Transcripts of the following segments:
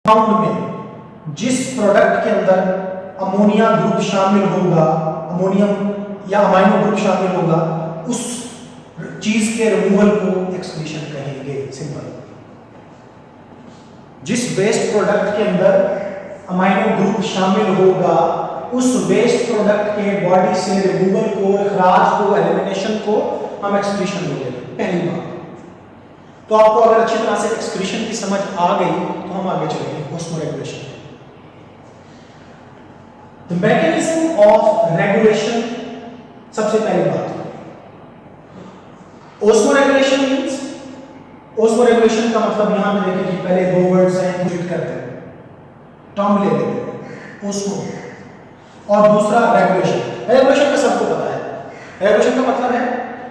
Compound में जिस product के अंदर अमोनिया ग्रुप शामिल होगा, अमोनियम या अमाइनो ग्रुप शामिल होगा, उस चीज के रिमूवल को एक्सक्रीशन कहेंगे। सिंपल। जिस वेस्ट प्रोडक्ट के अंदर अमाइनो ग्रुप शामिल होगा, उस वेस्ट प्रोडक्ट के बॉडी से रिमूवल को, इखराज को, एलिमिनेशन को हम एक्सक्रीशन बोलेंगे। पहली बात। तो आपको अगर अच्छी तरह से एक्सक्रीशन की समझ आ गई तो हम आगे चलेंगे osmoregulation. The mechanism of regulation. सबसे पहली बात, ऑस्मोरेगुलेशन मींस, ऑस्मोरेगुलेशन का मतलब यहां पे देखिए कि पहले दो वर्ड्स हैं, इंक्लूड करते हैं, टर्म ले लेते हैं, ऑस्मो और दूसरा रेगुलेशन। रेगुलेशन का सबको पता है। रेगुलेशन का मतलब है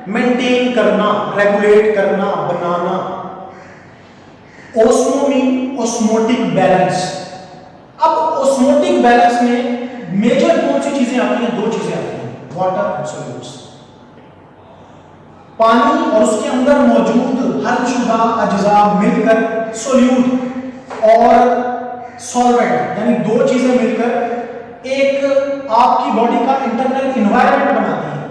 मेंटेन करना, रेगुलेट करना, बनाना। Osmo mean osmotic balance. अब ऑस्मोटिक बैलेंस में मेजर कौन सी चीजें आती हैं? दो चीजें आती हैं, वाटर एंड सॉल्यूट्स। पानी और उसके अंदर मौजूद हलशुदा अज्जा मिलकर सोल्यूट और सॉल्वेंट, यानी दो चीजें मिलकर एक आपकी बॉडी का इंटरनल एनवायरनमेंट बनाती हैं,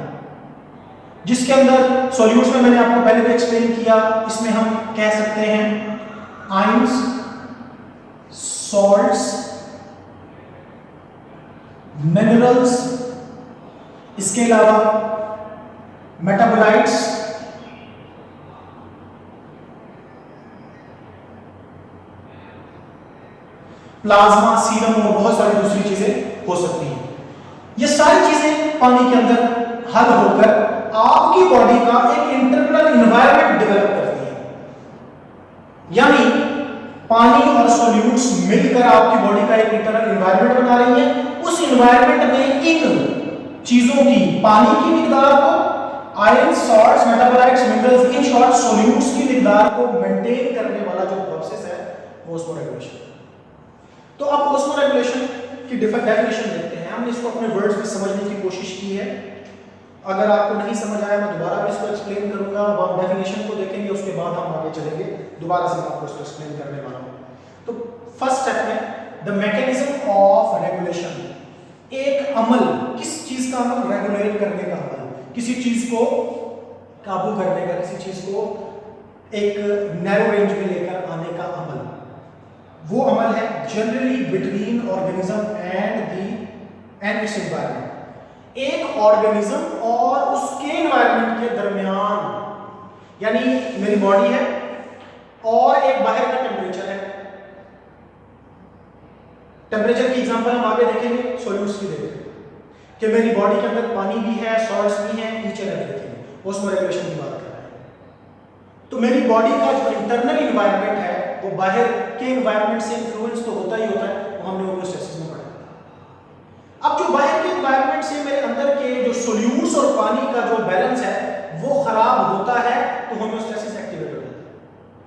जिसके अंदर सॉल्यूट्स में मैंने आपको पहले भी एक्सप्लेन किया, इसमें हम कह सकते हैं आयंस, सॉल्ट्स, मिनरल्स, इसके अलावा मेटाबोलाइट्स, प्लाज्मा, सीरम और बहुत सारी दूसरी चीजें हो सकती हैं। ये सारी चीजें पानी के अंदर हल होकर आपकी बॉडी का एक इंटरनल एनवायरनमेंट डेवलप करती है। यानी पानी और सॉल्यूट्स मिलकर आपकी बॉडी का एक इंटरनल एनवायरनमेंट बना रही है। उस एनवायरनमेंट में इन चीजों की, पानी की मिकदार को, ion, salts, metabolites, minerals, in short solutes की मिकदार को मेंटेन करने वाला जो प्रोसेस है वो ऑस्मोरेगुलेशन। तो अब ऑस्मोरेगुलेशन की डेफिनेशन देखते हैं। हमने इसको अपने वर्ड्स में समझने की कोशिश की है। अगर आपको नहीं समझ आया मैं दोबारा भी इसको एक्सप्लेन करूंगा। अब हम डेफिनेशन को देखेंगे, उसके बाद हम आगे चलेंगे। दोबारा से मैं आपको इसको एक्सप्लेन करने वाला हूं। तो फर्स्ट स्टेप में द मैकेनिज्म ऑफ रेगुलेशन, एक अमल, किस चीज का अमल? रेगुलेट करने का अमल, किसी चीज को काबू करने का, किसी चीज को एक नैरो रेंज में लेकर आने का अमल। वो अमल है generally between organism and it's environment. एक ऑर्गेनिज्म और उसके एनवायरनमेंट के दरमियान, यानी मेरी बॉडी है और एक बाहर का टेम्परेचर है। टेम्परेचर की एग्जांपल हम आगे देखेंगे, सॉल्यूट्स की देखेंगे कि मेरी बॉडी के अंदर पानी भी है, सॉल्ट्स भी हैं, ईच एंड एवरीथिंग। ऑस्मोरेगुलेशन की बात कर रहे हैं। तो मेरी बॉडी का जो इंटरनल एनवायरनमेंट है वो बाहर के एनवायरनमेंट से इन्फ्लुएंस तो होता ही होता है, वो हमने होम्योस्टेसिस में पढ़ा। अब जो बाहर के एनवायरनमेंट से मेरे अंदर के जो सॉल्यूट्स और पानी का जो बैलेंस है वो खराब होता है, तो होम्योस्टेसिस एक्टिवेट हो जाता है।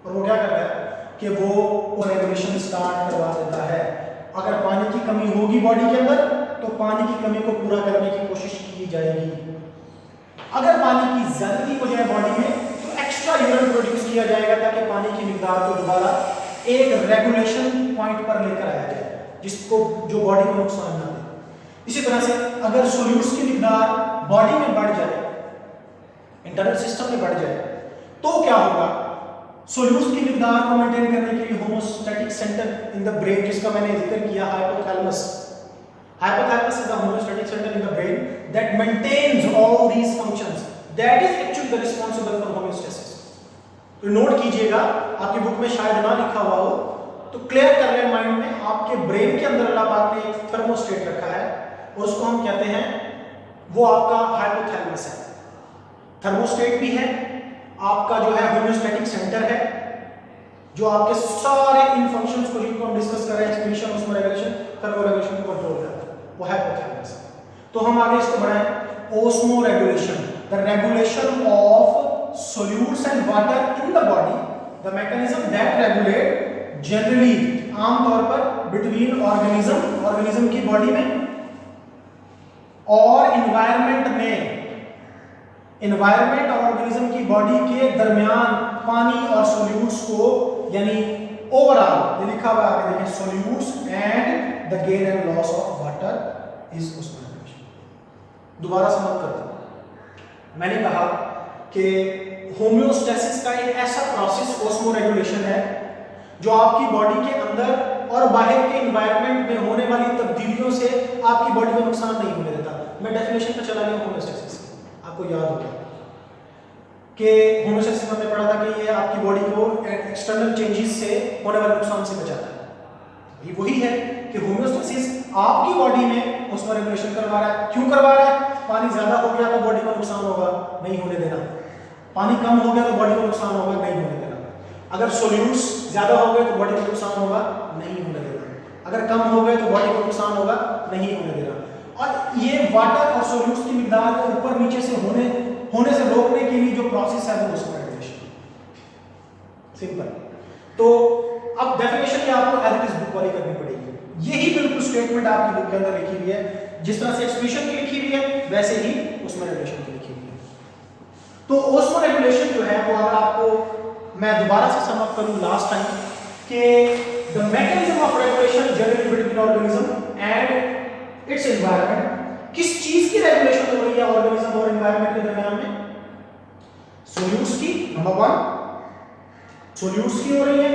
और वो क्या करता है कि वो रेगुलेशन स्टार्ट करवा देता है। अगर पानी की कमी होगी बॉडी के अंदर तो पानी की कमी को पूरा करने की कोशिश की जाएगी। अगर पानी की ज्यादती हो जाए बॉडी में तो एक्स्ट्रा यूरिन प्रोड्यूस किया जाएगा ताकि पानी की मिकदार को दोबारा एक रेगुलेशन पॉइंट पर लेकर आया जाए, जिसको जो बॉडी को नुकसान ना दे। इसी तरह से अगर सॉल्यूट्स की मिकदार बॉडी में बढ़ जाए, इंटरनल सिस्टम में बढ़ जाए, तो क्या होगा? सॉल्यूट्स की मिकदार को मेंटेन करने के लिए homeostatic centre in the brain, जिसका मैंने जिक्र किया, hypothalamus. Hypothalamus is the homeostatic centre in the brain that maintains all these functions, that is actually the responsible for homeostasis. तो नोट कीजिएगा, आपकी बुक में शायद ना लिखा हुआ हो तो क्लियर कर लें माइंड में। आपके ब्रेन के अंदर अल्लाह पाक ने एक थर्मोस्टेट रखा है और उसको हम कहते हैं, वो आपका हाइपोथैलेमस है। थर्मोस्टेट भी है, आपका जो है होम्योस्टैटिक सेंटर है, जो आपके सारे इन फंक्शंस को, जिनको हम डिस्कस कर रहे हैं, एक्सक्रीशन, ऑस्मोरेगुलेशन, थर्मोरेगुलेशन को कंट्रोल करता है, वो हाइपोथैलेमस है। तो हम आगे इसको बढ़ाएं, osmoregulation, the regulation of solutes and water in the body, the mechanism that regulate generally, आमतौर पर बिटवीन ऑर्गेनिज्म की बॉडी में और एनवायरनमेंट में, एनवायरनमेंट और ऑर्गेनिज्म की बॉडी के दरमियान पानी और सॉल्यूट्स को, यानी ओवरऑल ये लिखा हुआ है आगे देखें, solutes and the gain and loss of water is osmoregulation. दोबारा समझ करता हूं, मैंने कहा कि होम्योस्टेसिस का एक ऐसा प्रोसेस ऑस्मोरेगुलेशन है जो आपकी बॉडी के अंदर और बाहर के एनवायरनमेंट में होने वाली तब्दीलियों से आपकी बॉडी को नुकसान नहीं होने देता। मैं डेफिनेशन पे चला गया होम्योस्टेसिस, आपको याद होगा कि होम्योस्टेसिस में पढ़ा था कि ये आपकी बॉडी को एक्सटर्नल चेंजेस से होने वाले नुकसान से बचाता है। ये वही है कि होम्योस्टेसिस आपकी बॉडी में ऑस्मोरेगुलेशन करवा रहा है। क्यों करवा रहा है? पानी ज्यादा हो गया तो बॉडी को नुकसान होगा, नहीं होने देना। पानी कम हो गया तो बॉडी को नुकसान होगा, नहीं होने देना। अगर सोल्यूट्स ज्यादा हो गए तो बॉडी को नुकसान होगा, नहीं होने देना। अगर कम हो गए तो बॉडी को नुकसान होगा, नहीं होने देना। और ये वाटर और सोल्यूट्स की मिकदार को ऊपर नीचे से होने से रोकने के लिए जो प्रोसेस है वो ऑस्मोरेगुलेशन। सिंपल। तो अब डेफिनेशन ये आपको एज इट इज बुक वाली करनी पड़ेगी। यही बिल्कुल स्टेटमेंट आपकी बुक के अंदर लिखी हुई है, जिस तरह से एक्सप्रेशन की लिखी हुई है वैसे ही ऑस्मोरेगुलेशन की लिखी हुई है। तो ऑस्मोरेगुलेशन जो है वो अगर आपको मैं दोबारा से सम अप करूं लास्ट टाइम कि the mechanism of regulation generally between organism and it's environment, किस चीज की रेगुलेशन हो रही है ऑर्गेनिज्म और एनवायरनमेंट के दरमियान में? सोल्यूट्स की, नंबर 1 सोल्यूट्स की हो रही है,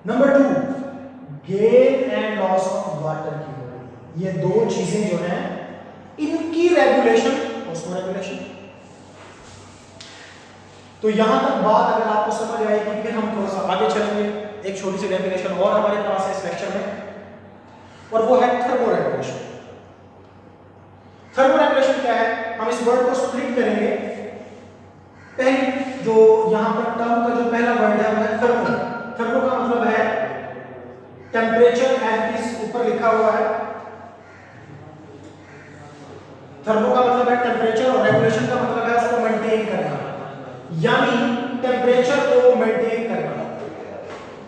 number 2 gain and loss of water की हो रही है। ये दो चीजें जो हैं इनकी रेगुलेशन ऑस्मोरेगुलेशन। तो यहां तक बात अगर आपको समझ आएगी, फिर हम थोड़ा सा आगे चलेंगे। एक छोटी सी डेफिनेशन और हमारे पास है इस लेक्चर में, और वो है थर्मोरेगुलेशन। थर्मोरेगुलेशन क्या है? हम इस वर्ड को स्प्लिट करेंगे। पहले जो यहां पर टर्म का जो पहला वर्ड है वो है थर्मो। थर्मो का मतलब है टेम्परेचर, एज इस ऊपर लिखा हुआ है। थर्मो का मतलब है टेम्परेचर और रेगुलेशन का मतलब है उसको मेंटेन करना, यानी टेम्परेचर को मेंटेन करना।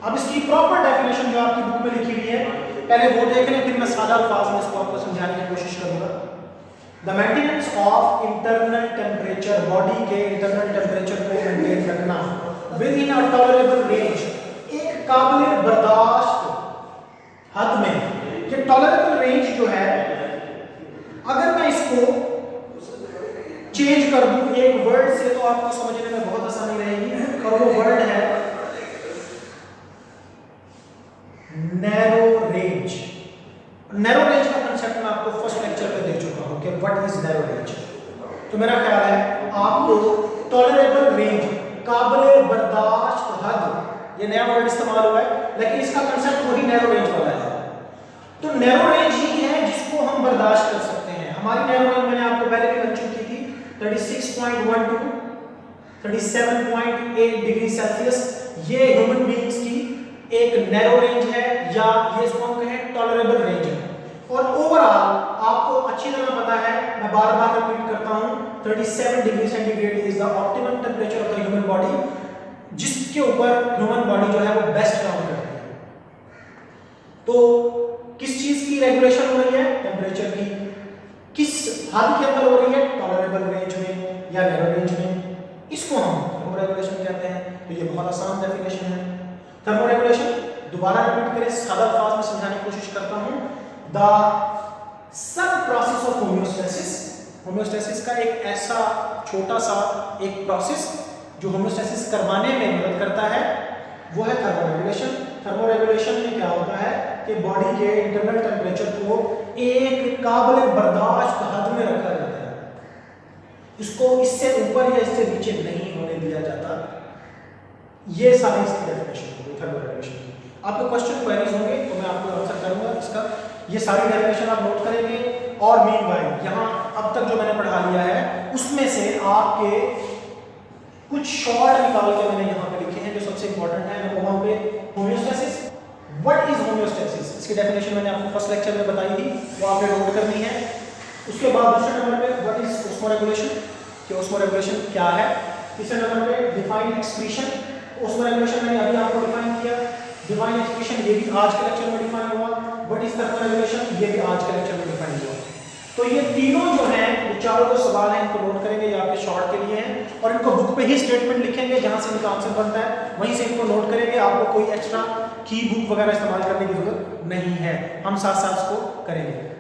अब इसकी प्रॉपर डेफिनेशन जो आपकी बुक में लिखी हुई है, पहले वो देख लें, फिर मैं सादा अल्फाज में इसको आपको समझाने की कोशिश करूंगा। The maintenance of internal temperature, body के इंटरनल टेम्परेचर को मेंटेन रखना with in a tolerable range, एक काबिल बर्दाश्त हद में। ये टॉलरेबल रेंज जो है, अगर मैं इसको चेंज कर दूं एक वर्ड से तो आपको समझने में बहुत आसानी रहेगी, और वो वर्ड है नैरो रेंज। नैरो रेंज का कंसेप्ट मैं आपको फर्स्ट लेक्चर में दे चुका हूं कि व्हाट इज नैरो रेंज। तो मेरा ख्याल है आपको टॉलरेबल रेंज, काबिल बर्दाश्त हद, ये नया वर्ड इस्तेमाल हुआ है, लेकिन इसका कंसेप्ट वही नैरो रेंज वाला है। तो नैरो रेंज ही है जिसको हम बर्दाश्त कर सकते हैं। हमारी नैरो रेंज मैंने आपको पहले भी मेंशन की थी, 36.1 टू 37.8 डिग्री सेल्सियस। ये ह्यूमन बीइंग्स की एक नैरो रेंज है, या ये इसको हम कहें टॉलरेबल रेंज है। और ओवरऑल आपको अच्छी तरह पता है, मैं बार बार रिपीट करता हूं, 37 degree centigrade is the optimum temperature of the human body, जिसके ऊपर ह्यूमन बॉडी जो है वो बेस्ट काम करती है। तो किस चीज की रेगुलेशन हो रही है? टेम्परेचर की। किस हद के अंदर हो रही है? टॉलरेबल रेंज में या नैरो रेंज में। इसको हम थर्मोरेगुलेशन कहते हैं। तो ये बहुत आसान डेफिनेशन है। थर्मोरेगुलेशन दोबारा रिपीट करें, सादा अल्फाज में समझाने की कोशिश करता हूं। The sub process of homeostasis, homeostasis का एक ऐसा छोटा सा एक प्रोसेस जो होम्योस्टेसिस करवाने में मदद करता है, वो है थर्मोरेगुलेशन। थर्मोरेगुलेशन में क्या होता है कि बॉडी के इंटरनल टेम्परेचर को एक काबिल बर्दाश्त हद में रखा जाता है, इसको इससे ऊपर या इससे नीचे नहीं होने दिया जाता। ये सारी इसकी डेफिनेशन होगी थर्मोरेगुलेशन की। आपके क्वेश्चन क्वेरीज होंगे तो मैं आपको आंसर करूंगा इसका। ये सारी डेफिनेशन आप नोट करेंगे। और मीनवाइल यहाँ अब तक जो मैंने पढ़ा लिया है उसमें से आपके कुछ शॉर्ट निकाल के मैंने यहाँ पे लिखे हैं जो सबसे इंपॉर्टेंट है। नंबर 1 पे होम्योस्टेसिस। What is homeostasis? इसकी डेफिनेशन मैंने आपको फर्स्ट लेक्चर में बताई थी, वो आपने नोट करनी है। उसके बाद दूसरे नंबर पे व्हाट इज ऑस्मोरेगुलेशन, कि ऑस्मोरेगुलेशन क्या है। तीसरे नंबर पे डिफाइन एक्सप्रेशन। ऑस्मोरेगुलेशन मैंने अभी आपको डिफाइन किया। डिफाइन एक्सप्रेशन ये भी आज के लेक्चर में डिफाइन हुआ। व्हाट इज थर्मोरेगुलेशन, ये भी आज के लेक्चर में डिफाइन हुआ। तो ये तीनों जो हैं, ये चारों जो सवाल हैं इनको नोट करेंगे, ये आपके शॉर्ट के लिए हैं, और इनको बुक पे ही स्टेटमेंट लिखेंगे जहां से इनका आंसर बनता है। वहीं से इनको नोट करेंगे, आपको कोई एक्स्ट्रा की बुक वगैरह इस्तेमाल करने की जरूरत नहीं है, हम साथ साथ इसको करेंगे।